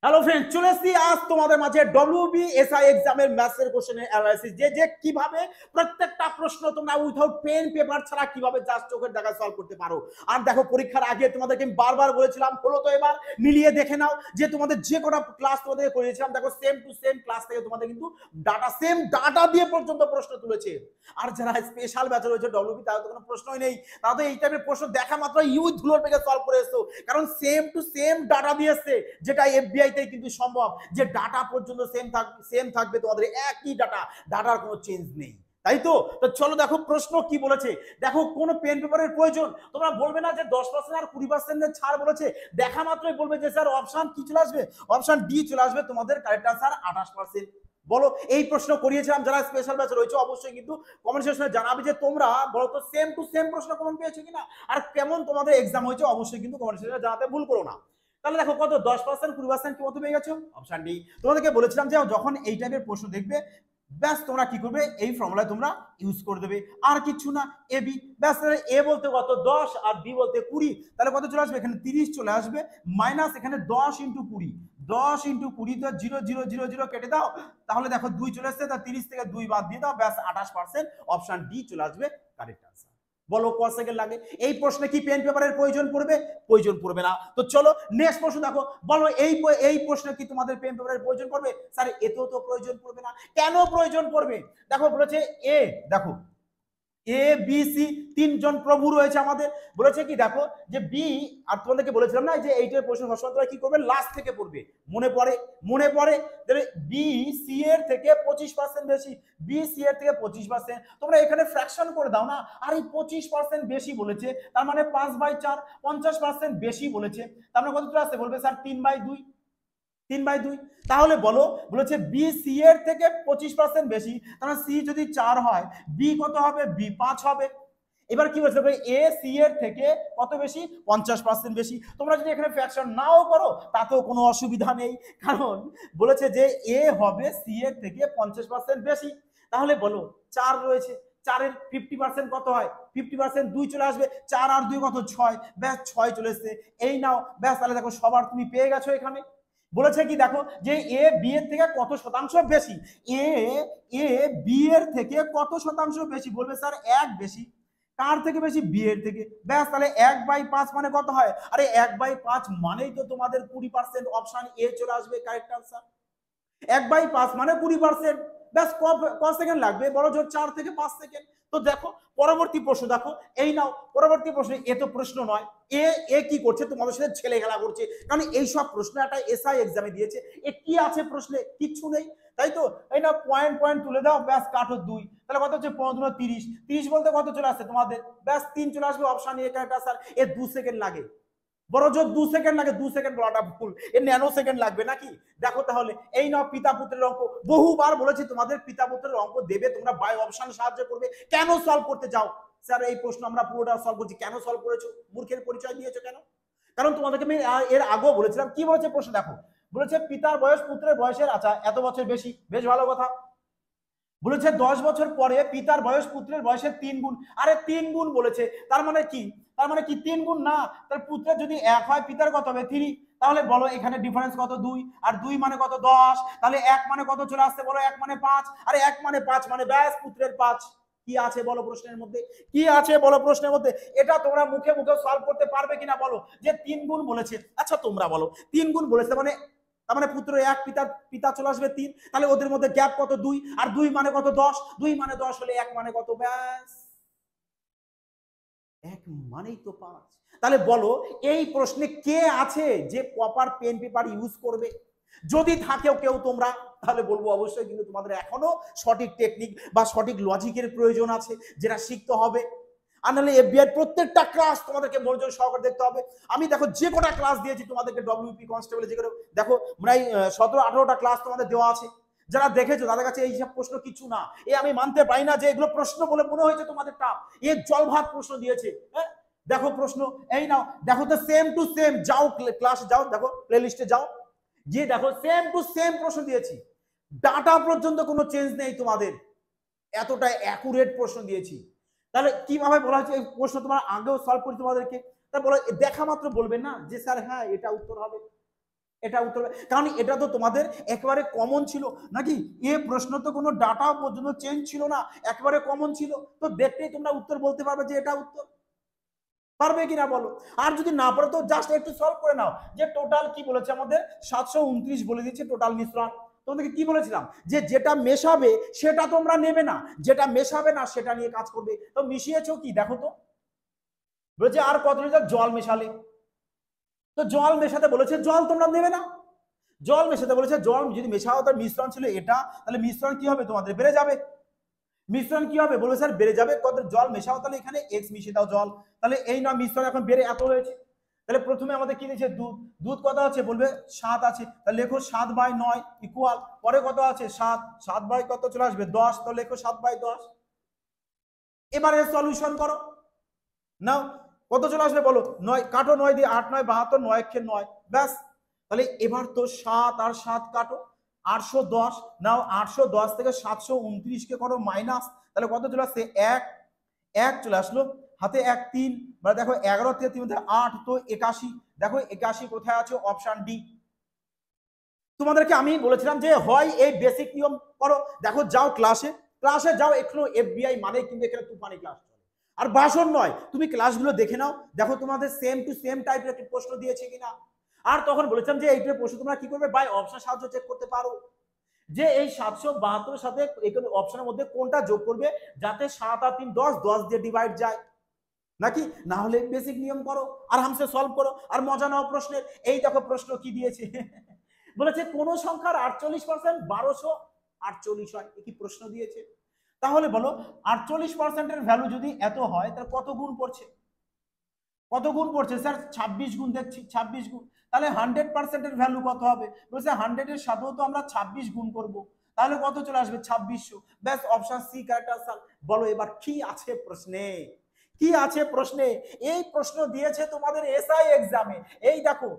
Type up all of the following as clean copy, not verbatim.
Hello friend, চলে এসেছি আজ তোমাদের মাঝে ডব্লিউবিএসআই এক্সামের ম্যাথসের কোশ্চেনের অ্যানালাইসিস, যে কিভাবে প্রত্যেকটা প্রশ্ন তোমরা উইথাউট পেন পেপার ছাড়া কিভাবে জাস্ট চোখের দেখায় সলভ করতে পারো। আর দেখো, পরীক্ষার আগে তোমাদেরকে আমি বারবার বলেছিলাম, হলো তো এবার মিলিয়ে দেখে নাও যে তোমাদের যে কটা ক্লাস তোমাদের করিয়েছিলাম, দেখো সেম টু সেম ক্লাস থেকে তোমাদের কিন্তু ডাটা সেম ডাটা দিয়ে পর্যন্ত প্রশ্ন তুলেছে। আর যারা স্পেশাল ব্যাচে রয়েছে ডব্লিউবি, তাদের তো কোনো প্রশ্নই নেই, তারা তো এই টাইপের প্রশ্ন দেখা মাত্র ইউজ ধুলোর পেকে সলভ করে এসছো, কারণ সেম টু সেম ডাটা দিয়েছে, যেটা এফবিআই তে কিন্তু সম্ভব যে ডাটা পর্যন্ত সেম থাকবে তোমাদের একই ডাটা, ডাটার কোনো চেঞ্জ নেই। তাই তো চলো দেখো প্রশ্ন কি বলেছে। দেখো, কোন পেন পেপারের প্রয়োজন, তোমরা বলবে না যে 10% আর 20% ছাড় বলেছে, দেখা মাত্রই বলবে যে স্যার অপশন কি চলে আসবে, অপশন ডি চলে আসবে, তোমাদের কারেক্ট আনসার 28%। বলো, এই প্রশ্ন করিয়েছিলাম, যারা স্পেশাল ব্যাচ রয়েছে অবশ্যই কিন্তু কমেন্ট সেকশনে জানাবে যে তোমরা বলো তো সেম টু সেম প্রশ্ন কমন পেয়েছো কিনা, আর কেমন তোমাদের এক্সাম হয়েছে অবশ্যই কিন্তু কমেন্ট সেকশনে জানাতে ভুল করো না। তাহলে দেখো, কত 10% 20% কি মত পেয়ে গেছো, অপশন ডি। তোমাদেরকে বলেছিলাম যে যখন এই টাইপের প্রশ্ন দেখবে, ব্যাস তোমরা কি করবে, এই ফর্মুলায় তোমরা ইউজ করে দেবে, আর কিছু না। এ বি, ব্যাস এ বলতে কত 10 আর বি বলতে 20, তাহলে কত চলে আসবে, এখানে 30 চলে আসবে, মাইনাস এখানে 10 × 20, 10 × 20 তো 0 0 0 0 কেটে দাও, তাহলে দেখো 2 চলে আসছে, তা 30 থেকে 2 বাদ দিয়ে দাও, ব্যাস 28%, অপশন ডি চলে আসবে কারেক্ট আনসার। বলো ক সেকেন্ড লাগে। এই প্রশ্নে কি পেন পেপারের প্রয়োজন পড়বে? প্রয়োজন পড়বে না। তো চলো নেক্সট প্রশ্ন দেখো, বলো এই প্রশ্নে কি তোমাদের পেন পেপারের প্রয়োজন পড়বে? স্যার এতেও তো প্রয়োজন পড়বে না, কেন প্রয়োজন পড়বে? দেখো বলেছে এ, দেখো এ বি সি তিনজন প্রভু রয়েছে আমাদের, বলেছে কি দেখো যে বি, আর তোমাদেরকে বলেছিলাম না যে এইটার প্রশ্ন সবসময় কি করবে, লাস্ট থেকে পড়বে, মনে পড়ে? মনে পড়ে? বি সি এর থেকে 25% বেশি, বি সি এর থেকে 25%, তোমরা এখানে ফ্র্যাকশন করে দাও না, আর এই 25% বেশি বলেছে, তার মানে 5/4, 50% বেশি বলেছে, তার মানে কত চলে আসছে, বলবে স্যার 3/2, 3/2। তাহলে বলো, বলেছে বি সি এর থেকে 25% বেশি, তাহলে সি যদি 4 হয়, বি কত হবে, বি 5 হবে। এবার কি বলছে, এ সি এর থেকে কত বেশি, 50% বেশি। তোমরা যদি এখানে ফ্র্যাকশন নাও করো তাতেও কোনো অসুবিধা নেই, কারণ বলেছে যে এ হবে সি এর থেকে 50% বেশি। তাহলে বলো 4 রয়েছে, 4-এর 50% কত হয়, 50% 2 চলে আসবে, 4 আর 2 কত, 6, ব্যাস 6 চলে এসছে। এই নাও, ব্যাস তাহলে দেখো সবার তুমি পেয়ে গেছো এখানে। বলেছে কি দেখো যে এ বি এর থেকে কত শতাংশ বেশি, এ এ বি এর থেকে কত শতাংশ বেশি, বলবে স্যার 1 বেশি। কার থেকে বেশি, বি এর থেকে, ব্যাস তাহলে 1/5 মানে কত হয়, আরে 1/5 মানেই তো তোমাদের 20%, অপশন এ চলে আসবে কারেক্ট আনসার। 1/5 মানে 20%, ব্যাস ক সেকেন্ড লাগবে, বড় জোর 4 থেকে 5 সেকেন্ড। তো দেখো পরবর্তী প্রশ্ন দেখো, এই নাও পরবর্তী প্রশ্ন, এ তো প্রশ্ন নয়, এ এ কি করছে, তোমাদের সাথে ছেলে খেলা করছে, কারণ এইসব প্রশ্ন একটা এসআই এক্সামে দিয়েছে, এ কি আছে প্রশ্নে, কিচ্ছু নেই। তাই তো, এই না পয়েন্ট পয়েন্ট তুলে দাও, ব্যাস কাটো 2, তাহলে কত হচ্ছে 15 30, 30 বলতে কত চলে আসছে তোমাদের, ব্যাস 3 চলে আসবে, option A correct answer. A 2 second লাগে, বড় জোর 2 সেকেন্ড লাগে, 2 সেকেন্ড বলাটা ভুল, এর ন্যানো সেকেন্ড লাগবে নাকি। দেখো তাহলে, এই নাও পিতা পুত্রের অঙ্ক, বহুবার বলেছি তোমাদের পিতা পুত্রের অঙ্ক দেবে, তোমরা বাই অপশন সাহায্য করবে, কেন সলভ করতে যাও? স্যার এই প্রশ্ন আমরা পুরোটা সলভ করছি, কেন সলভ করেছো, মূর্খের পরিচয় দিয়েছো কেন? কারণ তোমাদেরকে আমি এর আগেও বলেছিলাম, কি বলেছে প্রশ্ন দেখো, বলেছে পিতার বয়স পুত্রের বয়সের, আচ্ছা এত বছর বেশি, বেশ ভালো কথা। বলেছে 10 বছর পরে পিতার বয়স পুত্রের বয়সের 3 গুণ, আরে 3 গুণ বলেছে, তার মানে কি, তার মানে কি 3 গুণ না, তার পুত্রের যদি 1 হয় পিতার কত হবে 3, তাহলে বলো এখানে ডিফারেন্স কত, 2, আর 2 মানে কত 10, তাহলে 1 মানে কত চলে আসছে, বলো 1 মানে 5, আরে 1 মানে 5 মানে ব্যাস পুত্রের 5। কি আছে বলো প্রশ্নের মধ্যে, কি আছে বলো প্রশ্নের মধ্যে, এটা তোমরা মুখে মুখে সলভ করতে পারবে কিনা বলো, যে 3 গুণ বলেছে, আচ্ছা তোমরা বলো 3 গুণ বলেছে মানে, তার মানে পুত্র 1, পিতা পিতা চলে আসবে 3, তাহলে ওদের মধ্যে গ্যাপ কত 2, আর 2 মানে কত 10, 2 মানে 10 হলে 1 মানে কত, ব্যাস 1 মানেই তো 5। তাহলে বলো এই প্রশ্নে কে আছে যে কপার পেন পেপার ইউজ করবে? যদি থাকেও কেউ তোমরা, তাহলে বলবো অবশ্যই কিন্তু তোমাদের এখনো সঠিক টেকনিক বা সঠিক লজিকের প্রয়োজন আছে, যেটা শিখতে হবে। আর নাহলে এফবিআই প্রত্যেকটা ক্লাস তোমাদেরকে মনোযোগ সহকারে দেখতে হবে। আমি দেখো যে কটা ক্লাস দিয়েছি তোমাদেরকে ডব্লিউপি কনস্টেবল, যেগুলো দেখো প্রায় 17-18টা ক্লাস তোমাদের দেওয়া আছে, যারা দেখেছো তাদের কাছে এই সব প্রশ্ন কিছু না। আমি মানতে পারি না যে এগুলো প্রশ্ন বলে মনে হয়েছে তোমাদের টাফ, জল ভাত প্রশ্ন দিয়েছে। হ্যাঁ দেখো প্রশ্ন, এই নাও দেখো তো সেম টু সেম, যাও ক্লাস যাও, দেখো প্লে লিস্টে যাও, গিয়ে দেখো সেম টু সেম প্রশ্ন দিয়েছি, ডাটা পর্যন্ত কোনো চেঞ্জ নেই তোমাদের, এতটা অ্যাকুরেট প্রশ্ন দিয়েছি। তাহলে কিভাবে বলা হচ্ছে এই প্রশ্ন তোমার আগেও সলভ করি তোমাদেরকে, তা বলো দেখা মাত্র বলবে না যে স্যার হ্যাঁ এটা উত্তর হবে, এটা উত্তর, কারণ এটা তো তোমাদের একেবারে কমন ছিল নাকি, এ প্রশ্ন তো কোনো ডাটা পর্যন্ত চেঞ্জ ছিল না, একেবারে কমন ছিল, তো দেখতেই তোমরা উত্তর বলতে পারবে যে এটা উত্তর, পারবে কিনা বলো। আর যদি না পারো তো জাস্ট একটু সলভ করে নাও, যে টোটাল কি বলেছে আমাদের 729 বলে দিয়েছে টোটাল মিশ্রণ। তোমাদেরকে কি বলেছিলাম যে যেটা মেশাবে সেটা তোমরা নেবে না, যেটা মেশাবে না সেটা নিয়ে কাজ করবে। তো মিশিয়েছো কি দেখো তো, বলেছে আর কত লিটার জল মেশালে, তো জল মেশাতে বলেছে, জল তোমরা নেবে না, জল মেশাতে বলেছে, জল যদি মেশাও তার মিশ্রণ ছিল এটা, তাহলে মিশ্রণ কি হবে তোমাদের বেড়ে যাবে, মিশ্রণ কি হবে বলবে স্যার বেড়ে যাবে, কত জল মেশাও তাহলে এখানে এক্স মিশিয়ে দাও জল, তাহলে এই না মিশ্রণ এখন বেড়ে এত হয়েছে। তাহলে প্রথমে আমাদের কি দিয়েছে দুধ, দুধ কত আছে বলবে 7 আছে, তাহলে লেখো 7/9 ইকুয়াল, পরে কত আছে 7, 7 বাই কত চলে আসবে 10, তো লেখো 7/10। এবারে সলিউশন করো, নাও কত চলে আসবে বলো, 9 কাটো, 9 দিয়ে 8 9 72, 9 একে 9, ব্যাস। তাহলে এবার তো 7 আর 7 কাটো, 810, নাও 810 থেকে 729 কে করো মাইনাস, তাহলে কত চলে আসছে 1 1 চলে আসলো, হাতে 1 3, মানে দেখো 11 থেকে 3 মধ্যে 8, তো 81, দেখো 81 কোথায় আছে, অপশন ডি। তোমাদেরকে আমি বলেছিলাম যে হয় এই বেসিক নিয়ম করো, দেখো যাও ক্লাসে, ক্লাসে যাও, এখনো এফবিআই মানে কিন্তু এখানে তুফানি ক্লাস চলে, আর বাসন নয়, তুমি ক্লাসগুলো দেখে নাও, দেখো তোমাদের সেম টু সেম টাইপের একটি প্রশ্ন দিয়েছে কিনা। আর তখন বলেছিলাম যে এইটার প্রশ্ন তোমরা কি করবে, বাই অপশন সাহায্য চেক করতে পারো, যে এই 772 সাথে অপশনের মধ্যে কোনটা যোগ করবে যাতে 7 আর 3 10, 10 দিয়ে ডিভাইড যায় নাকি, না হলে বেসিক নিয়ম করো আর হামসে সলভ করো আর মজা নাও প্রশ্নের। এই দেখো প্রশ্ন কি দিয়েছে বলেছে কোন সংখ্যার 48% 1248 হয়, কি প্রশ্ন দিয়েছে। তাহলে বলো 48% ভ্যালু যদি এত হয় তাহলে কত গুণ পড়ছে, কত গুণ পড়ছে স্যার 26 গুণ, দেখছি 26 গুণ, তাহলে 100% ভ্যালু কত হবে, বলছে 100 এর সাথেও তো আমরা 26 গুণ করব, তাহলে কত চলে আসবে 2600, ব্যাস অপশন সি কারেক্ট আনসার। বলো এবার কি আছে প্রশ্নে, কি আছে প্রশ্নে, এই প্রশ্ন দিয়েছে তোমাদের এসআই এক্সামে। এই দেখো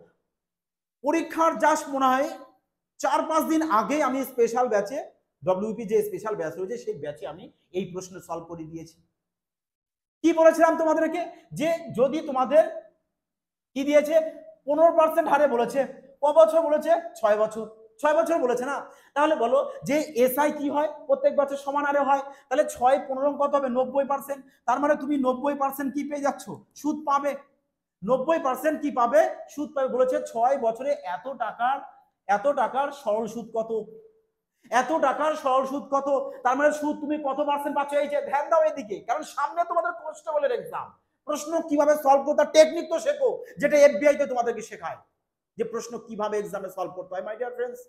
পরীক্ষার জাস্ট মনে হয় 4-5 দিন আগে আমি স্পেশাল ব্যাচে, ডব্লিউপি যে স্পেশাল ব্যাচ রয়েছে সেই ব্যাচে আমি এই প্রশ্ন সলভ করে দিয়েছি। কি বলেছিলাম তোমাদেরকে, যে যদি তোমাদের কি দিয়েছে 15% হারে বলেছে, ক বছর বলেছে 6 বছর, 6 বছর বলেছে না, তাহলে বলো যে এসআই কি হয় প্রত্যেক বছর সমান হারে হয়, তাহলে 6 15 কত হবে 90%, তার মানে তুমি 90% কি পেয়ে যাচ্ছ, সুদ পাবে, 90% কি পাবে, সুদ পাবে। বলেছে 6 বছরে এত টাকার সরল সুদ কত, এত টাকার সরল সুদ কত, তার মানে সুদ তুমি কত পার্সেন্ট পাচ্ছ, এই যে ধ্যান দাও এদিকে, কারণ সামনে তোমাদের কনস্টেবলের এক্সাম, প্রশ্ন কিভাবে সলভ করতে হয় টেকনিক তো শেখো, যেটা এফবিআই তে তোমাদেরকে শেখায়, যে প্রশ্ন কিভাবে এক্সামে সলভ করতে হয়। মাই ডিয়ার ফ্রেন্ডস,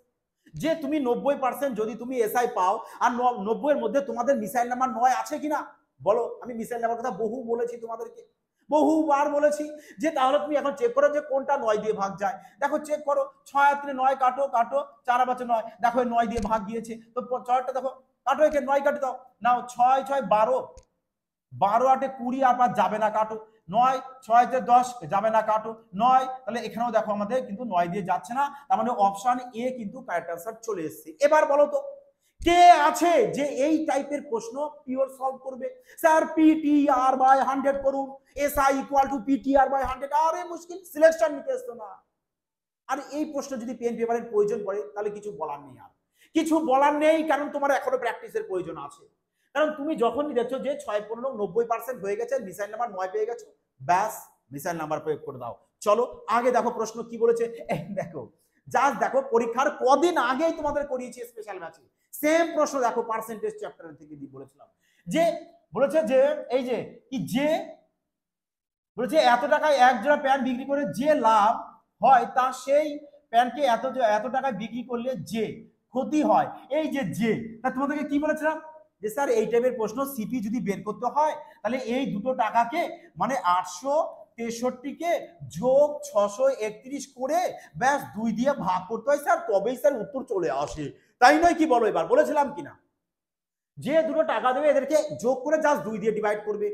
যে তুমি 90% যদি তুমি এসআই পাও আর 90 এর মধ্যে তোমাদের মিসাইল নাম্বার 9 আছে কিনা বলো, আমি মিসাইল নাম্বার কথা বহু বলেছি তোমাদেরকে, বহুবার বলেছি, যে তাহলে তুমি এখন চেক করো যে কোনটা 9 দিয়ে ভাগ যায়, দেখো চেক করো 6 আর 3 9 কাটো, কাটো 4 বাচ্চা 9, দেখো 9 দিয়ে ভাগ গিয়েছে, তো 6টা দেখো কাটো, একে 9 কাটে দাও, নাও 6 6 12, 12 8 20 আর 5 যাবে না কাটো, 9 6 তে 10 যাবে না কাটো 9, তাহলে এখানেও দেখো আমাদের কিন্তু 9 দিয়ে যাচ্ছে না, তার মানে অপশন এ কিন্তু কারেক্ট आंसर চলে এসেছে। এবার বলো তো কে আছে যে এই টাইপের প্রশ্ন পিওর সলভ করবে, স্যার পিটিআর বাই 100 করুন, SI equal to PTR by 100, আরে মুশকিল, সিলেকশন নিতে আসতো না। আর এই প্রশ্ন যদি পেন পেপারের প্রয়োজন পড়ে তাহলে কিছু বলার নেই, আর কিছু বলার নেই, কারণ তোমার এখনো প্র্যাকটিসের প্রয়োজন আছে, কারণ তুমি যখনই দেখছো যে 6 15 90% হয়ে গেছে, মিসাইল নাম্বার 9 পেয়ে গেছো, ব্যাস মিসাইল নাম্বার প্রয়োগ করে দাও। চলো আগে দেখো প্রশ্ন কি বলেছে, এই দেখো জাস্ট দেখো পরীক্ষার কদিন আগেই তোমাদের করিয়েছি স্পেশাল ব্যাচে, সেম প্রশ্ন দেখো পার্সেন্টেজ চ্যাপ্টার থেকে দিয়ে বলেছিলাম, যে বলেছে যে এই যে কি, যে বলেছে এত টাকায় এক জোড়া প্যান্ট বিক্রি করে যে লাভ হয় তা সেই প্যান্টকে এত টাকায় বিক্রি করলে যে ক্ষতি হয়, এই যে তা তোমাদেরকে কি বলেছিলাম, যে স্যার এই টাইপের প্রশ্ন সিপি যদি বের করতে হয় তাহলে এই দুটো টাকাকে মানে 863কে যোগ 631 করে ব্যাস 2 দিয়ে ভাগ করতে হয় স্যার, তবেই স্যার উত্তর চলে আসে, তাই নয় কি বলো, এবার বলেছিলাম কিনা, যে দুটো টাকা দেবে এদেরকে যোগ করে জাস্ট 2 দিয়ে ডিভাইড করবে,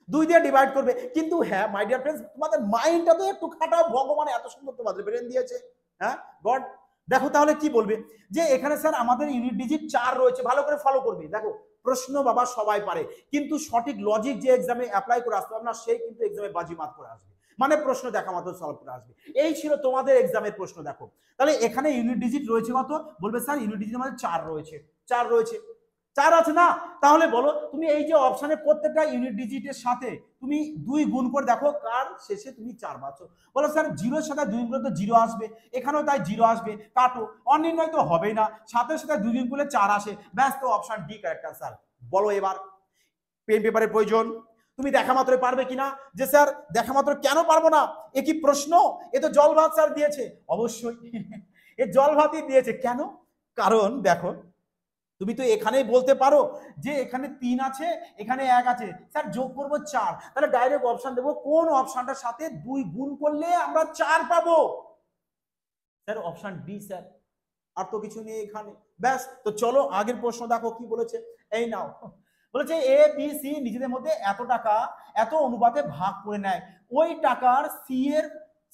2 দিয়ে ডিভাইড করবে। কিন্তু হ্যাঁ মাই ডিয়ার ফ্রেন্ডস, তোমাদের মাইন্ডটা তো একটু খাটাও, ভগবান এত সুন্দর তোমাদের ব্রেন দিয়েছে, হ্যাঁ গড। দেখো তাহলে কি বলবে, যে এখানে স্যার আমাদের ইউনিট ডিজিট 4 রয়েছে, ভালো করে ফলো করবে, দেখো প্রশ্ন বাবা সবাই পারে, কিন্তু সঠিক লজিক যে এক্সামে অ্যাপ্লাই করে আসতে হবে না সেই কিন্তু এক্সামে বাজিমাত করে আসবে। মানে প্রশ্ন দেখা মাত্র সলভ করে আসবে। এই ছিল তোমাদের এক্সামের প্রশ্ন। দেখো তাহলে এখানে ইউনিট ডিজিট রয়েছে কত, বলবে স্যার ইউনিট ডিজিট মানে 4 রয়েছে, 4 রয়েছে, 4 আছে না? তাহলে বলো তুমি এই যে অপশনের প্রত্যেকটা ইউনিট ডিজিটের সাথে তুমি 2 গুণ করে দেখো কার শেষে তুমি 4 পাচ্ছ। বলো স্যার 0 এর সাথে 2 গুণ করলে তো 0 আসবে, এখানেও তাই 0 আসবে, কাটো, অনির্ণয় তো হবেই না, 7 এর সাথে 2 গুণ করলে 4 আসে, ব্যাস তো অপশন ডি কারেক্ট আনসার। বলো এবার পেন পেপারের প্রয়োজন, তুমি দেখা মাত্রই পারবে কিনা? যে স্যার দেখা মাত্র কেন পারবো না, এ কি প্রশ্ন, এ তো জল ভাত স্যার দিয়েছে। অবশ্যই এ জল ভাতই দিয়েছে। কেন? কারণ দেখো তুমি তো এখানেই বলতে পারো যে এখানে 3 আছে, এখানে 1 আছে, স্যার যোগ করব 4, তাহলে ডাইরেক্ট অপশন দেবো কোন অপশনটার সাথে 2 গুণ করলে আমরা 4 পাবো? স্যার অপশন ডি স্যার, আর তো কিছু নেই এখানে। ব্যাস, তো চলো আগের প্রশ্ন দেখো কি বলেছে। এই নাও, বলেছে এ বি সি নিজেদের মধ্যে এত টাকা এত অনুপাতে ভাগ করে নেয়, ওই টাকার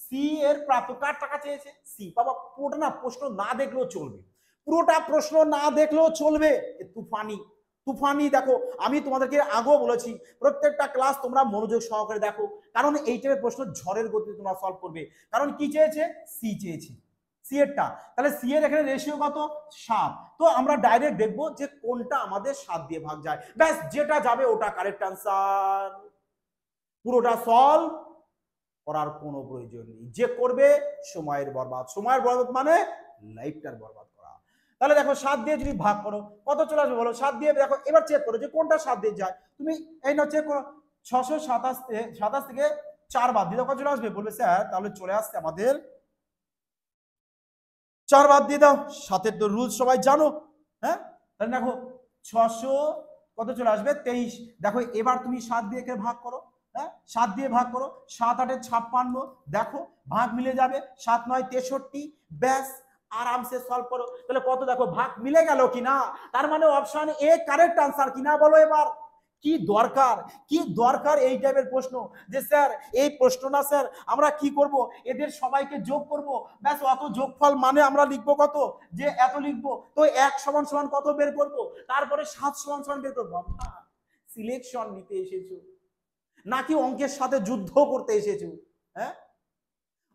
সি এর প্রাপ্ত, কার টাকা চেয়েছে? সি। বাবা পুরোটা না প্রশ্ন না দেখলেও চলবে, পুরোটা প্রশ্ন না দেখলেও চলবে। তুফানি তুফানি। দেখো আমি তোমাদেরকে আগেও বলেছি প্রত্যেকটা ক্লাস তোমরা মনোযোগ সহকারে দেখো, কারণ এই টাইপের প্রশ্ন ঝড়ের গতিতে তোমরা সলভ করবে। কারণ কি চেয়েছে? সি চেয়েছে, সি এরটা, তাহলে সি এর এখানে রেশিও কত? 7। তো আমরা ডাইরেক্ট দেখবো যে কোনটা আমাদের 7 দিয়ে ভাগ যায়, ব্যাস যেটা যাবে ওটা কারেক্ট আনসার। পুরোটা সলভ করার কোনো প্রয়োজন নেই, যে করবে সময়ের বরবাদ, সময়ের বরবাদ মানে লাইফটার বরবাদ করা। তাহলে দেখো 7 দিয়ে যদি ভাগ করো কত চলে আসবে বলো? 7 দিয়ে দেখো, এবার চেক করো যে কোনটা 7 দিয়ে যায়। তুমি এই না চেক করো, 627 থেকে 4 বাদ দিয়ে কত চলে আসবে? বলবে স্যার তাহলে চলে আসছে আমাদের 4 বাদ দিয়ে দাও, 7-এর তো রুলস সবাই জানো। হ্যাঁ, তাহলে দেখো 600 কত চলে আসবে? 23। দেখো এবার তুমি 7 দিয়ে কে ভাগ করো, হ্যাঁ 7 দিয়ে ভাগ করো, 7-8 56, দেখো ভাগ মিলে যাবে, 7-9 63, ব্যাস আরামসে সলভ করো। তাহলে কত দেখো ভাগ মিলে গেল কিনা, তার মানে অপশন এ কারেক্ট আনসার কিনা বলো এবার। কি দরকার, কি দরকার এই টাইপের প্রশ্ন, যে স্যার এই প্রশ্ন না স্যার আমরা কি করব, এদের সবাইকে যোগ করব, ব্যাস অত যোগফল মানে আমরা লিখবো কত, যে এত লিখবো, তো 1 সমান সমান কত বের করব, তারপরে 7 সমান সমান বের করবো। সিলেকশন নিতে এসেছো নাকি অঙ্কের সাথে যুদ্ধ করতে এসেছো? হ্যাঁ,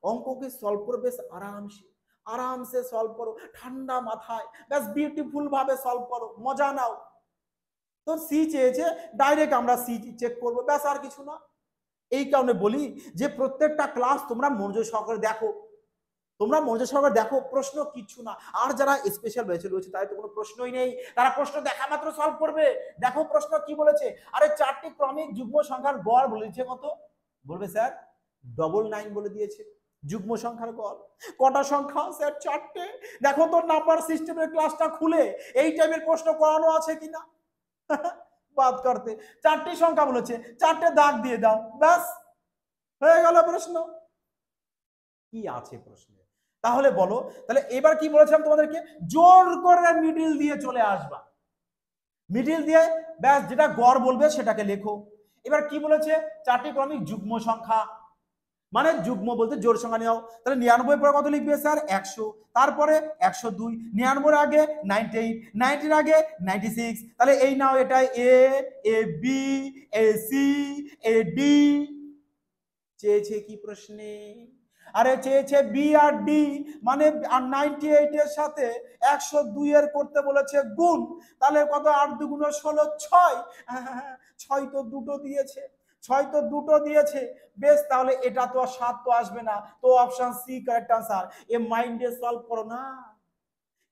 অঙ্ককে সলভ করো বেশ আরামসে, আরামসে সলভ করো ঠান্ডা মাথায়, ব্যাস বিউটিফুল ভাবে সলভ করো, মজা নাও। তো সি চেয়েছে, ডাইরেক্ট আমরা সি চেক করবো, ব্যাস আর কিছু না। এই কারণে বলি যে প্রত্যেকটা ক্লাস তোমরা মনোযোগ সহকারে দেখো, তোমরা মনোযোগ সহকারে দেখো, প্রশ্ন কিচ্ছু না। আর যারা স্পেশাল ব্যাচে রয়েছে তাদের তো কোনো প্রশ্নই নেই, তারা প্রশ্ন দেখা মাত্র সলভ করবে। দেখো প্রশ্ন কি বলেছে, আরে 4টি ক্রমিক যুগ্ম সংখ্যার গড় বলেছে কত, বলবে স্যার 99 বলে দিয়েছে যুগ্ম সংখ্যার গড়। কটা সংখ্যা? স্যার 4টে। দেখো তো নাম্বার সিস্টেমের ক্লাসটা খুলে এই টাইপের প্রশ্ন করানো আছে কিনা। বাদ করতে 4টি সংখ্যা বলেছে, 4টে দাগ দিয়ে দাও, ব্যাস হয়ে গেল প্রশ্ন। কি আছে প্রশ্নে? তাহলে বলো, তাহলে এবার কি বলেছিলাম তোমাদেরকে, জোর করে মিডিল দিয়ে চলে আসবা, মিডিল দিয়ে ব্যাস যেটা গড় বলবে সেটাকে লেখো। এবার কি বলেছে? 4টি ক্রমিক যুগ্ম সংখ্যা, মানে যুগ্ম বলতে জোড় সংখ্যা নেওয়া। তাহলে 99 পরে কত লিখবে স্যার? 100, তারপরে 102, 99 আগে 98, 90 আগে 96, তাহলে এই নাও এটা A, A B, A C, A D. চেয়েছে কি প্রশ্নে? আরে চেয়েছে বি আর ডি, মানে 98 এর সাথে 102 এর করতে বলেছে গুণ, তাহলে কত? 8 2 16, 6। 6 তো দুটো দিয়েছে, 6 তো দুটো দিয়েছে, বেশ তাহলে এটা তো আর 7 তো আসবে না, তো অপশন সি কারেক্ট আনসার। এ মাইন্ডে সলভ করো না।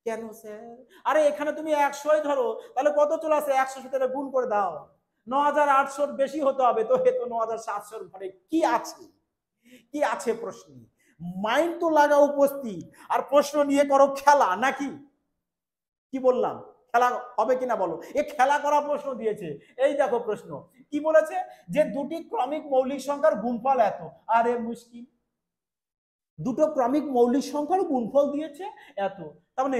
কেন স্যার? আরে এখানে তুমি 100ই ধরো, তাহলে কত চলে আসে? 100 সাথে গুণ করে দাও, 9800 বেশি হতে হবে, তো এ তো 9700 ঘরে কি আছে, কি আছে প্রশ্নে? মাইন্ড তো লাগা উপস্থিত, আর প্রশ্ন নিয়ে করো খেলা নাকি? কি বললাম? খেলা হবে কিনা বলো? এ খেলা করা প্রশ্ন দিয়েছে। এই দেখো প্রশ্ন কি বলেছে, যে দুটি ক্রমিক মৌলিক সংখ্যার গুণফল এত। আরে মুশকিল, দুটো ক্রমিক মৌলিক সংখ্যার গুণফল দিয়েছে এত, তার মানে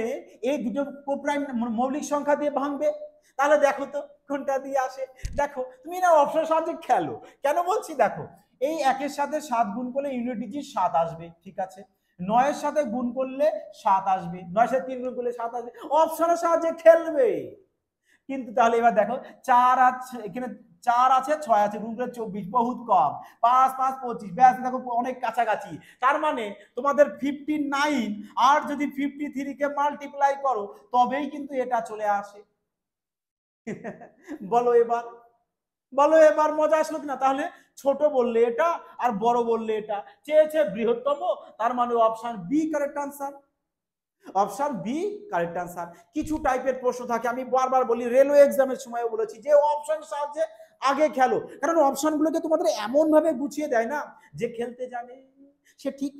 এই দুটো কোপ্রাইম মৌলিক সংখ্যা দিয়ে ভাঙবে। তাহলে দেখো তো কোনটা দিয়ে আসে। দেখো তুমি না অপশন সাহায্যে খেলো, কেন বলছি দেখো, এই 1-এর সাথে 7 গুণ করলে ইউনিট ডিজিট 7 আসবে, ঠিক আছে। 9-এর সাথে গুণ করলে 7 আসবে, 9-এর সাথে 3 গুণ করলে 7 আসবে, অপশনের সাহায্যে খেলবে। কিন্তু তাহলে এবার দেখো 4 আর এখানে 4 আছে 6 আছে, গুণ করে 24, বহুত কম। 5 5 25, ব্যাস দেখো অনেক কাছাকাছি। তার মানে তোমাদের 59 আর যদি 53 কে মাল্টিপ্লাই করো তবেই কিন্তু এটা চলে আসে। বলো এবার, বলো এবার মজা আসলো কিনা? তাহলে ছোট বললে এটা আর বড় বললে এটা, চেয়েছে বৃহত্তম, তার মানে option B correct answer. Option B correct answer. কিছু টাইপের প্রশ্ন থাকে, আমি বারবার বলি, রেলওয়ে এক্সামের সময় বলেছি যে অপশন সাহায্যে আগে খেলো, কারণ অপশনগুলোকে তোমাদের এমন ভাবে গুছিয়ে দেয় না, যে খেলতে জানে সে ঠিক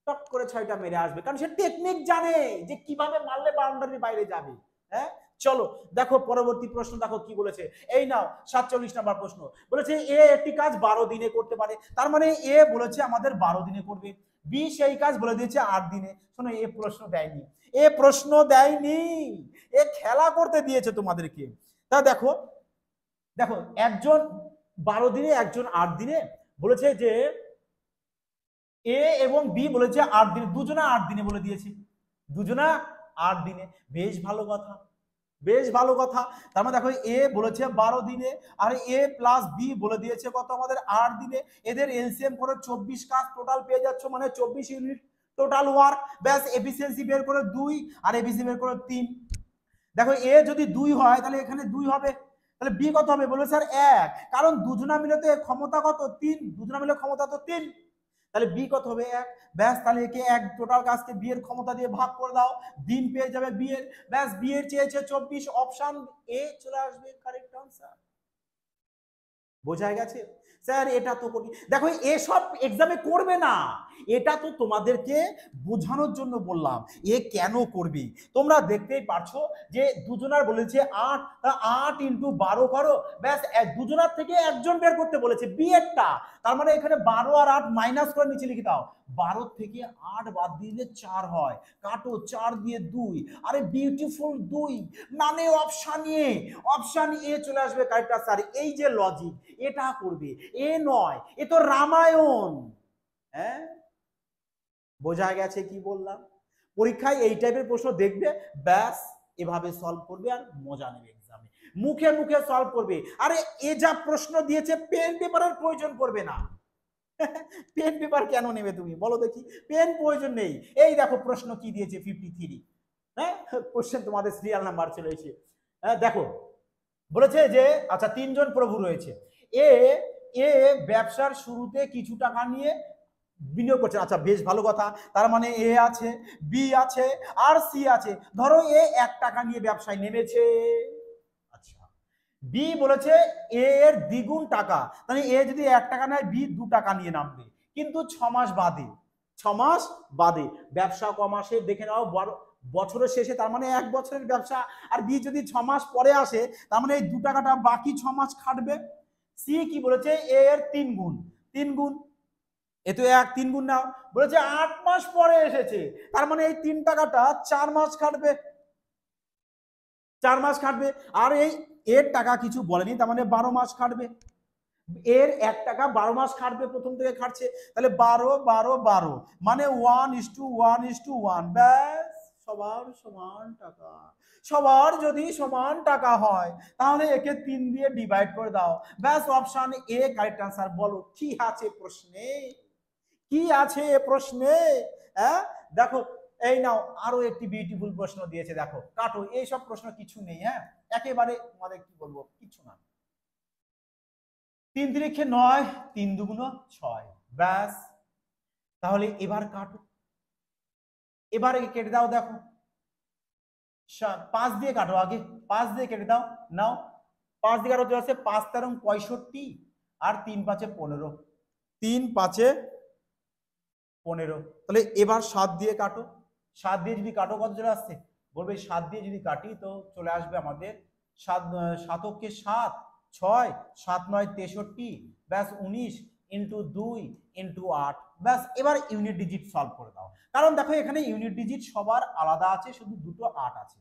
টক করে 6টা মেরে আসবে, কারণ সে টেকনিক জানে যে কিভাবে মারলে বাউন্ডারির বাইরে যাবে। হ্যাঁ, চলো দেখো পরবর্তী প্রশ্ন, দেখো কি বলেছে। এই নাও 47 নম্বর প্রশ্ন, বলেছে এ একটি কাজ 12 দিনে করতে পারে, তার মানে এ বলেছে আমাদের 12 দিনে করবে, বি সেই কাজ বলে দিয়েছে 8 দিনে। শোনো, এ প্রশ্ন দেয়নি, এ প্রশ্ন দেয়নি, এ খেলা করতে দিয়েছে তোমাদেরকে। তা দেখো, দেখো একজন 12 দিনে, একজন 8 দিনে, বলেছে যে এ এবং বি বলেছে 8 দিনে, দুজনা 8 দিনে বলে দিয়েছে, দুজনা 8 দিনে। বেশ ভালো কথা, বেশ ভালো কথা। তার মানে দেখো এ বলেছে 12 দিনে, আর এ প্লাস বি বলে দিয়েছে কত আমাদের 8 দিনে। এদের এলসিএম করে 24 কাজ টোটাল পেয়ে যাচ্ছ, মানে 24 ইউনিট টোটাল ওয়ার্ক। ব্যাস এফিসিয়েন্সি বের করে 2 আর এবিসি বের করে 3। দেখো এ যদি 2 হয় তাহলে এখানে 2 হবে, তাহলে বি কত হবে? বলবে স্যার 1, কারণ দুজনা মিলে তো ক্ষমতা কত? 3, দুজনা মিলে ক্ষমতা তো 3, তাহলে বি কত হবে? 1। ব্যাস, তাহলে একে 1 টোটাল কাজকে বি এর ক্ষমতা দিয়ে ভাগ করে দাও, দিন পেয়ে যাবে বি এর। ব্যাস, বি এর চেয়েছে 24, অপশন এ চলে আসবে কারেক্ট আনসার। বোঝা গেছে? স্যার এটা তো করি, দেখো এসব এক্সামে করবে না, এটা তো তোমাদেরকে বোঝানোর জন্য বললাম এ কেন করবি। তোমরা দেখতেই পারছো যে দুজনার বলেছে 8, 8 ইন্টু 12 করো, ব্যাস দুজনার থেকে একজন বের করতে বলেছে বি এরটা, তার মানে এখানে 12 আর 8 মাইনাস করে নিচে লিখে দাও, 12 থেকে 8 বাদ দিলে 4 হয়, কাটো 4 দিয়ে 2, আরে বিউটিফুল 2, মানে অপশন এ, অপশন এ চলে আসবে কারেক্ট আনসার। এই যে লজিক, এটা করবে, এ নয়, এ তো রামায়ণ। হ্যাঁ, বোঝা গেছে কি বললাম? পরীক্ষায় এই টাইপের প্রশ্ন দেখবে, ব্যাস এভাবে সলভ করবে আর মজা নেবে এক্সামে, মুখে মুখে সলভ করবে। আরে এ যা প্রশ্ন দিয়েছে পেন পেপারের প্রয়োজন পড়বে না। পেন পেপার কেন নেবে তুমি বলো দেখি? পেন প্রয়োজন নেই। এই দেখো প্রশ্ন কি দিয়েছে 53। হ্যাঁ, কোশ্চেন তোমাদের সিরিয়াল নাম্বার চলে এসেছে। হ্যাঁ দেখো, বলেছে যে আচ্ছা 3 জন প্রভু রয়েছে, এ এ ব্যবসার শুরুতে কিছু টাকা নিয়ে বিনিয়োগ করছে। আচ্ছা বেশ ভালো কথা, তার মানে এ আছে, বি আছে আর সি আছে। ধরো এ 1 টাকা নিয়ে ব্যবসায় নেমেছে, আচ্ছা বি বলেছে এ এর দ্বিগুণ টাকা, মানে এ যদি 1 টাকা নেয় বি 2 টাকা নিয়ে নামবে, কিন্তু 6 মাস বাদে, 6 মাস বাদে। ব্যবসা ক মাসে দেখে নাও, বছরের শেষে, তার মানে 1 বছরের ব্যবসা। আর বি যদি 6 মাস পরে আসে, তার মানে এই 2 টাকাটা বাকি 6 মাস খাটবে। সি কি বলেছে? এ এর 3 গুণ, 3 গুণ, এ তো 3 গুণ নাও, বলেছে 8 মাস পরে এসেছে, তার মানে এই 3 টাকাটা 4 মাস খাটবে, 4 মাস খাটবে। আর এই এর টাকা কিছু বলেনি, তার মানে 12 মাস খাটবে। এর 1 টাকা 12 মাস খাটবে, প্রথম থেকে খাটছে, তাহলে 12 12 12, মানে 1:1:1, ব্যাস সবার সমান টাকা। সবার যদি সমান টাকা হয় তাহলে একে 3 দিয়ে ডিভাইড করে দাও, ব্যাস অপশন এ কারেক্ট আনসার। বলো কি আছে প্রশ্নে, কি আছে প্রশ্নে? হ্যাঁ দেখো, এই নাও আরো একটি বিউটিফুল প্রশ্ন দিয়েছে, দেখো কাটো, এইসব প্রশ্ন কিছু নেই, হ্যাঁ একেবারে তোমাদের কি বলবো, কিছু না। 3 3 9, 3 2 6, ব্যাস, তাহলে এবার কাটো, এবার কেটে দাও। দেখো 5 দিয়ে কাটো, আগে 5 দিয়ে কেটে দাও, নাও 5 দিয়ে কাটো, আছে 5 13 65 আর 3 5 15, 3 5 15, তাহলে এবার 7 দিয়ে কাটো, 7 দিয়ে যদি কাটো কত চলে আসছে? বলবে 7 দিয়ে যদি কাটি তো চলে আসবে আমাদের 7 7 7 6 7 9 63, ব্যাস 19 ইন্টু 2 ইন্টু 8, ব্যাস এবার ইউনিট ডিজিট সলভ করে দাও, কারণ দেখো এখানে ইউনিট ডিজিট সবার আলাদা আছে, শুধু দুটো 8 আছে।